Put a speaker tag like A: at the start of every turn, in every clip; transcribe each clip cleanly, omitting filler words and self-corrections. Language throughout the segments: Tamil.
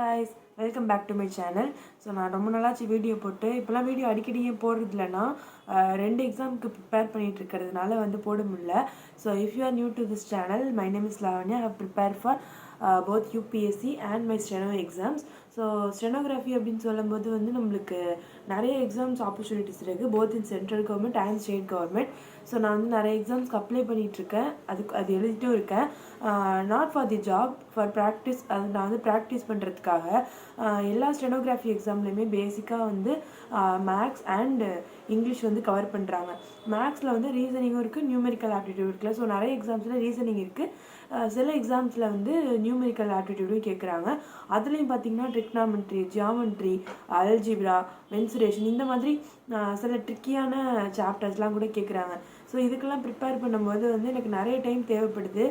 A: guys, welcome back to my channel. So நான் ரொம்ப நாளாச்சு வீடியோ போட்டு இப்போலாம் வீடியோ அடிக்கடியே போடுறது இல்லைன்னா 2 எக்ஸாமுக்கு ப்ரிப்பேர் பண்ணிகிட்டு இருக்கிறதுனால போட முடியல. So if you are new to this channel, my name is Lavanya. I have prepare for both UPSC and my steno exams. So stenography அப்படின்னு சொல்லும்போது நம்மளுக்கு நிறைய எக்ஸாம்ஸ் ஆப்பர்ச்சுனிட்டிஸ் இருக்குது, both in central government and state government. So நான் நிறைய எக்ஸாம்ஸ்க்கு அப்ளை பண்ணிகிட்ருக்கேன், அது எழுதிட்டும் இருக்கேன். Not for the job, for practice. அது நான் ப்ராக்டிஸ் பண்ணுறதுக்காக எல்லா ஸ்டெனோகிராஃபி எக்ஸாம்லேயுமே பேசிக்காக மேக்ஸ் அண்ட் இங்கிலீஷ் கவர் பண்ணுறாங்க. மேக்ஸில் ரீசனிங்கும் இருக்குது, நியூமெரிக்கல் ஆப்டிடியூட் இருக்குல்ல. ஸோ நிறைய எக்ஸாம்ஸில் ரீசனிங் இருக்குது, சில எக்ஸாம்ஸில் நியூமெரிக்கல் ஆப்டிடியூடும் கேட்குறாங்க. அதுலேயும் பார்த்திங்கன்னா ட்ரிக்னாமெட்ரி, ஜியாமெட்ரி, அல்ஜிப்ரா, மென்சுரேஷன், இந்த மாதிரி சில ட்ரிக்கியான சாப்டர்ஸ்லாம் கூட கேட்குறாங்க. ஸோ இதுக்கெல்லாம் ப்ரிப்பேர் பண்ணும்போது எனக்கு நிறைய டைம் தேவைப்படுது.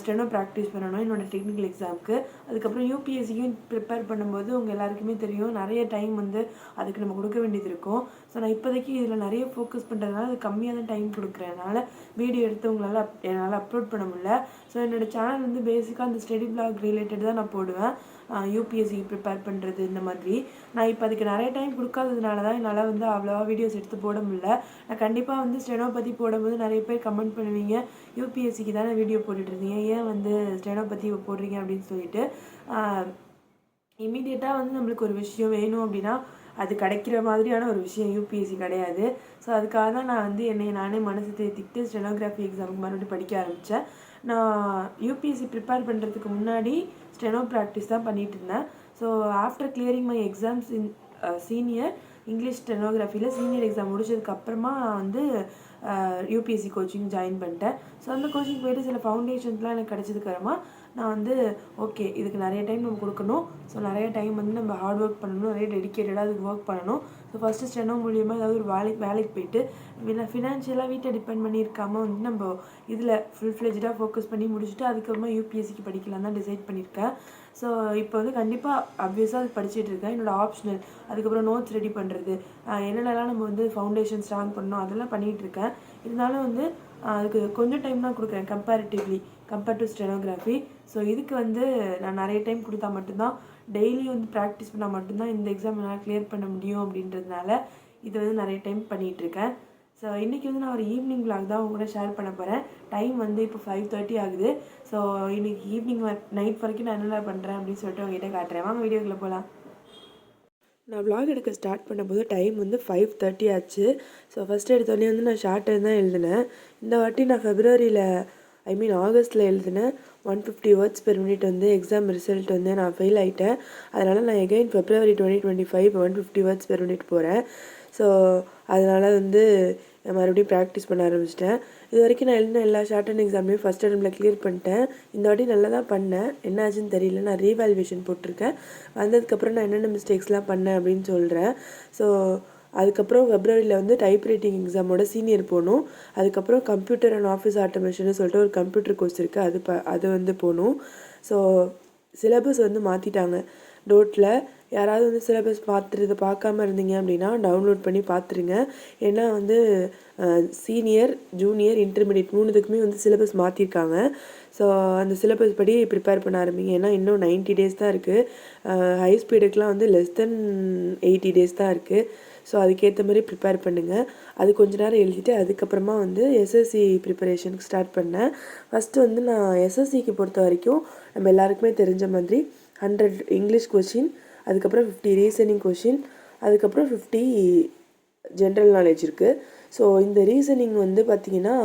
A: ஸ்டெனோ ப்ராக்டிஸ் பண்ணணும் என்னோடய டெக்னிக்கல் எக்ஸாமுக்கு. அதுக்கப்புறம் யூபிஎஸ்சிக்கும் ப்ரிப்பேர் பண்ணும்போது உங்கள் எல்லாருக்குமே தெரியும், நிறைய டைம் அதுக்கு நம்ம கொடுக்க வேண்டியது இருக்கும். ஸோ நான் இப்போதைக்கு இதில் நிறைய ஃபோக்கஸ் பண்ணுறதுனால அது கம்மியாக தான் டைம் கொடுக்குறதுனால வீடியோ எடுத்து என்னால் அப்லோட் பண்ண முடியல. ஸோ என்னோடய சேனல் பேசிக்காக அந்த ஸ்டடி பிளாக் ரிலேட்டட் தான் நான் போடுவேன். யூபிஎஸ்சிக்கு ப்ரிப்பேர் பண்ணுறது இந்த மாதிரி. நான் இப்போ அதுக்கு நிறைய டைம் கொடுக்காததுனால தான் என்னால் அவ்வளோவா வீடியோஸ் எடுத்து போட முடியல. நான் கண்டிப்பாக ஸ்டெனோ பற்றி போடும்போது நிறைய பேர் கமெண்ட் பண்ணுவீங்க, யூபிஎஸ்சிக்கு தானே வீடியோ போட்டுட்ருந்தீங்க, ஏன் ஸ்டெனோ பற்றி போடுறீங்க அப்படின்னு சொல்லிட்டு. இமீடியட்டாக நம்மளுக்கு ஒரு விஷயம் வேணும் அப்படின்னா அது கிடைக்கிற மாதிரியான ஒரு விஷயம் யூபிஎஸ்சி கிடையாது. ஸோ அதுக்காக தான் நான் என்னை நானே மனசு தேத்திக்கிட்டு ஸ்டெனோகிராஃபி எக்ஸாமுக்கு மறுபடியும் படிக்க ஆரம்பித்தேன். நான் யூபிஎஸ்சி ப்ரிப்பேர் பண்ணுறதுக்கு முன்னாடி ஸ்டெனோ ப்ராக்டிஸ் தான் பண்ணிகிட்டு இருந்தேன். So after clearing my exams in senior English ஸ்டெனோகிராஃபியில் சீனியர் எக்ஸாம் முடிச்சதுக்கப்புறமா யூபிஎஸ்சி கோச்சிங் ஜாயின் பண்ணிட்டேன். ஸோ அந்த கோச்சிங் போய்ட்டு சில ஃபவுண்டேஷன்ஸ்லாம் எனக்கு கிடச்சதுக்கப்புறமா நான் ஓகே, இதுக்கு நிறைய டைம் நம்ம கொடுக்கணும். ஸோ நிறைய டைம் நம்ம ஹார்ட் ஒர்க் பண்ணணும், நிறைய டெடிக்கேட்டடாக அதுக்கு ஒர்க் பண்ணணும். ஸோ ஃபஸ்ட்டு ஸ்டெனோ மூலியமாக ஏதாவது ஒரு வேலைக்கு போயிட்டு ஃபினான்ஷியலாக வீட்டை டிபெண்ட் பண்ணியிருக்காமல் நம்ம இதில் ஃபுல் ஃப்ளெஜ்டாக ஃபோக்கஸ் பண்ணி முடிச்சுட்டு அதுக்கப்புறமா யூபிஎஸ்சிக்கு படிக்கலாம் தான் டிசைட் பண்ணியிருக்கேன். ஸோ இப்போ கண்டிப்பாக அப்வியஸாக அது படிச்சுட்டு இருக்கேன். என்னோடய ஆப்ஷனல், அதுக்கப்புறம் நோட்ஸ் ரெடி பண்ணுறது, என்னென்னலாம் நம்ம ஃபவுண்டேஷன் ஸ்ட்ராங் பண்ணணும் அதெல்லாம் பண்ணிகிட்ருக்கேன். இருந்தாலும் அதுக்கு கொஞ்சம் டைம் தான் கொடுக்குறேன் comparatively compared to stenography. So இதுக்கு நான் நிறைய டைம் கொடுத்தா மட்டும்தான், டெய்லி ப்ராக்டிஸ் பண்ணால் மட்டும்தான் இந்த எக்ஸாம் என்னால் கிளியர் பண்ண முடியும் அப்படின்றதுனால இது நிறைய டைம் பண்ணிகிட்ருக்கேன். ஸோ இன்றைக்கி நான் ஒரு ஈவினிங் விளாக் தான் உங்க கூட ஷேர் பண்ண போகிறேன். டைம் இப்போ 5:30 ஆகுது. ஸோ இன்றைக்கி ஈவினிங் நைட் வரைக்கும் நான் என்னென்ன பண்ணுறேன் அப்படின்னு சொல்லிட்டு உங்ககிட்ட காட்டுறேன். வாங்க வீடியோக்குள்ளே போகலாம். நான் விளாக் எடுக்க ஸ்டார்ட் பண்ணும்போது டைம் 5:30 ஆச்சு. ஸோ ஃபஸ்ட்டு எடுத்தோடனே நான் ஷார்ட் தான் எழுதினேன். இந்த வாட்டி நான் ஃபெப்ரவரியில் ஆகஸ்ட்டில் எழுதினேன். 150 words per minute exam result நான் ஃபெயில் ஆகிட்டேன். அதனால் நான் again February 2025 150 words per minute போகிறேன். ஸோ அதனால் மறுபடியும் ப்ராக்டிஸ் பண்ண ஆரம்பிச்சிட்டேன். இது வரைக்கும் நான் எழுதின எல்லா ஷார்ட் அண்ட் எக்ஸாமையும் ஃபஸ்ட் அட்டெம்ப்டில் கிளியர் பண்ணிட்டேன். இந்த வாட்டி நல்லா தான் பண்ணேன். என்ன ஆச்சுன்னு தெரியல, நான் ரீவேல்யூவேஷன் போட்டிருக்கேன். வந்ததுக்கப்புறம் நான் என்னென்ன மிஸ்டேக்ஸ்லாம் பண்ணேன் அப்படின்னு சொல்கிறேன். ஸோ அதுக்கப்புறம் ஃபெப்ரவரியில் டைப் ரைட்டிங் எக்ஸாமோட சீனியர் போகணும். அதுக்கப்புறம் கம்ப்யூட்டர் அண்ட் ஆஃபீஸ் ஆட்டோமேஷன் சொல்லிட்டு ஒரு கம்ப்யூட்டர் கோர்ஸ் இருக்குது, அது போகணும். ஸோ சிலபஸ் மாற்றிட்டாங்க டோட்டில். யாராவது சிலபஸ் பார்க்காம இருந்தீங்க அப்படின்னா டவுன்லோட் பண்ணி பார்த்துருங்க. ஏன்னா சீனியர், ஜூனியர், இன்டர்மீடியட் 3த்துக்குமே சிலபஸ் மாற்றிருக்காங்க. ஸோ அந்த சிலபஸ் படி ப்ரிப்பேர் பண்ண ஆரம்பிங்க. ஏன்னா இன்னும் 90 டேஸ் தான் இருக்குது. ஹை ஸ்பீடுக்கெலாம் லெஸ் தென் 80 டேஸ் தான் இருக்குது. ஸோ அதுக்கேற்ற மாதிரி ப்ரிப்பேர் பண்ணுங்கள். அது கொஞ்ச நேரம் எழுதிட்டு அதுக்கப்புறமா எஸ்எஸ்சி ப்ரிப்பரேஷனுக்கு ஸ்டார்ட் பண்ணேன். ஃபஸ்ட்டு நான் எஸ்எஸ்சிக்கு பொறுத்த வரைக்கும் நம்ம எல்லாருக்குமே தெரிஞ்ச மாதிரி 100 இங்கிலீஷ் கொஷின், அதுக்கப்புறம் 50 ரீசனிங் கொஷின், அதுக்கப்புறம் 50 ஜென்ரல் நாலேஜ் இருக்குது. ஸோ இந்த ரீசனிங் பார்த்திங்கன்னா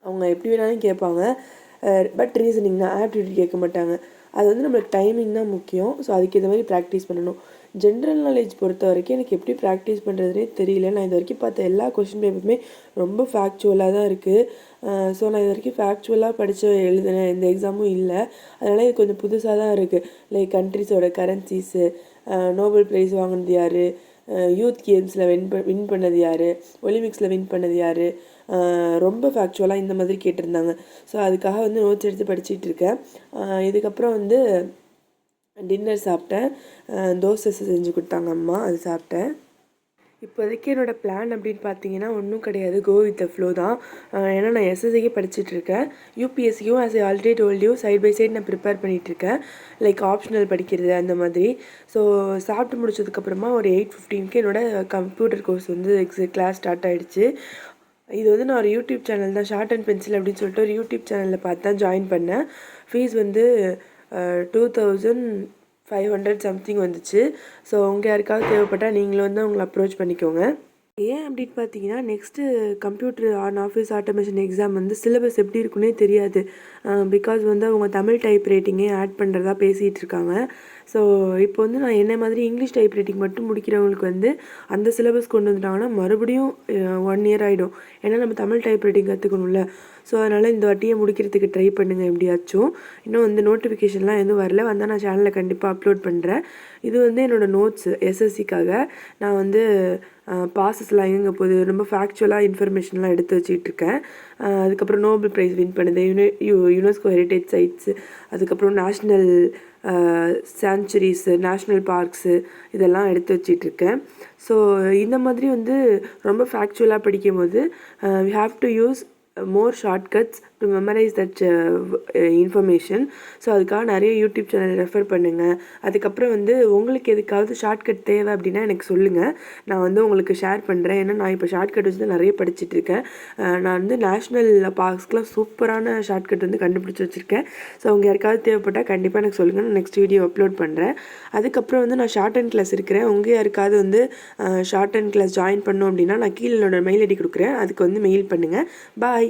A: அவங்க எப்படி வேணாலும் கேட்பாங்க, பட் ரீசனிங் தான், ஆப்டிடியூட் கேட்க மாட்டாங்க. அது நம்மளுக்கு டைமிங் தான் முக்கியம். ஸோ அதுக்கேற்ற மாதிரி ப்ராக்டிஸ் பண்ணணும். ஜென்ரல் நாலேஜ் பொறுத்த வரைக்கும் எனக்கு எப்படி ப்ராக்டிஸ் பண்ணுறதுனே தெரியல. நான் இது வரைக்கும் பார்த்த எல்லா கொஷின் பேப்பருமே ரொம்ப ஃபேக்சுவலாக தான் இருக்குது. ஸோ நான் இது வரைக்கும் ஃபேக்சுவலாக எழுதினேன் எந்த எக்ஸாமும் இல்லை. அதனால் இது கொஞ்சம் புதுசாக தான் இருக்குது. லைக் கண்ட்ரிஸோட கரன்சிஸு, நோபல் ப்ரைஸ் வாங்கினது யார், யூத் கேம்ஸில் வின் பண்ணது யார், ஒலிம்பிக்ஸில் வின் பண்ணது யார், ரொம்ப ஃபேக்சுவலாக இந்த மாதிரி கேட்டிருந்தாங்க. ஸோ அதுக்காக நோட்ஸ் எடுத்து படிச்சுட்டு இருக்கேன். இதுக்கப்புறம் டின்னர் சாப்பிட்டேன். தோசை செஞ்சு கொடுத்தாங்க அம்மா, அது சாப்பிட்டேன். இப்போதைக்கு என்னோடய பிளான் அப்படின்னு பார்த்தீங்கன்னா ஒன்றும் கிடையாது, கோ வித் த ஃப்ளோ தான். ஏன்னா நான் எஸ்எஸ்சிக்கு படிச்சுட்ருக்கேன். யூபிஎஸ்சியும் as already told you side by side நான் ப்ரிப்பேர் பண்ணிகிட்ருக்கேன். லைக் ஆப்ஷனல் படிக்கிறது அந்த மாதிரி. ஸோ சாப்பிட்டு முடிச்சதுக்கப்புறமா ஒரு 8:15க்கு என்னோடய கம்ப்யூட்டர் கோர்ஸ் வந்து கிளாஸ் ஸ்டார்ட் ஆகிடுச்சு. இது வந்து நான் ஒரு யூடியூப் சேனல் தான், ஷார்ட் அண்ட் பென்சில் அப்படின்னு சொல்லிட்டு ஒரு யூடியூப் சேனலில் பார்த்து தான் ஜாயின் பண்ணேன். ஃபீஸ் வந்து 2500 சம்திங் வந்துச்சு. ஸோ உங்கள் யாருக்காவது தேவைப்பட்டால் நீங்களும் வந்து அவங்கள அப்ரோச் பண்ணிக்கோங்க. ஏன் அப்படின்னு பார்த்தீங்கன்னா next computer office automation exam வந்து சிலபஸ் எப்படி இருக்குன்னே தெரியாது. பிகாஸ் வந்து அவங்க தமிழ் டைப் ரைட்டிங்கே ஆட் பண்ணுறதா பேசிகிட்டு இருக்காங்க. ஸோ இப்போ வந்து நான் என்ன மாதிரி இங்கிலீஷ் டைப் ரைட்டிங் மட்டும் முடிக்கிறவங்களுக்கு வந்து அந்த சிலபஸ் கொண்டு வந்துட்டாங்கன்னா மறுபடியும் 1 இயர் ஆகிடும். ஏன்னா நம்ம தமிழ் டைப் ரைட்டிங் கற்றுக்கணும்ல. ஸோ அதனால் இந்த வாட்டியை முடிக்கிறதுக்கு ட்ரை பண்ணுங்கள் எப்படியாச்சும். இன்னும் வந்து நோட்டிஃபிகேஷன்லாம் எதுவும் வரல, வந்தால் நான் சேனலில் கண்டிப்பாக அப்லோட் பண்ணுறேன். இது வந்து என்னோடய நோட்ஸு எஸ்எஸ்சிக்காக. நான் வந்து பாசஸ்லாம் எங்கே போகுது, ரொம்ப ஃபேக்சுவலாக இன்ஃபர்மேஷன்லாம் எடுத்து வச்சுக்கிட்டுருக்கேன். அதுக்கப்புறம் நோபல் ப்ரைஸ் வின் பண்ணுது, யுனெஸ்கோ ஹெரிட்டேஜ் சைட்ஸு, அதுக்கப்புறம் நேஷ்னல் சாங்சுரிஸு, நேஷ்னல் பார்க்ஸு இதெல்லாம் எடுத்து வச்சிட்ருக்கேன். ஸோ இந்த மாதிரி வந்து ரொம்ப ஃபேக்சுவலாக படிக்கும்போது we have to use more shortcuts to memorize that information. So அதுக்காக நிறைய யூடியூப் சேனல் ரெஃபர் பண்ணுங்கள். அதுக்கப்புறம் வந்து உங்களுக்கு எதுக்காவது ஷார்ட்கட் தேவை அப்படின்னா எனக்கு சொல்லுங்கள், நான் வந்து உங்களுக்கு ஷேர் பண்ணுறேன். ஏன்னா நான் இப்போ ஷார்ட்கட் வச்சு தான் நிறைய படிச்சுட்ருக்கேன். நான் வந்து நேஷ்னல் பார்க்ஸ்க்கெலாம் சூப்பரான ஷார்ட்கட் வந்து கண்டுபிடிச்சி வச்சுருக்கேன். ஸோ அவங்க யாருக்காவது தேவைப்பட்டால் கண்டிப்பாக எனக்கு சொல்லுங்கள், நான் நெக்ஸ்ட் வீடியோ அப்லோட் பண்ணுறேன். அதுக்கப்புறம் வந்து நான் ஷார்ட் அண்ட் கிளாஸ் இருக்கிறேன். உங்கள் யாருக்காவது வந்து ஷார்ட் அண்ட் கிளாஸ் ஜாயின் பண்ணோம் அப்படின்னா நான் கீழே என்னோட மெயில் ஐடி கொடுக்குறேன், அதுக்கு வந்து மெயில் பண்ணுங்கள். பாய்.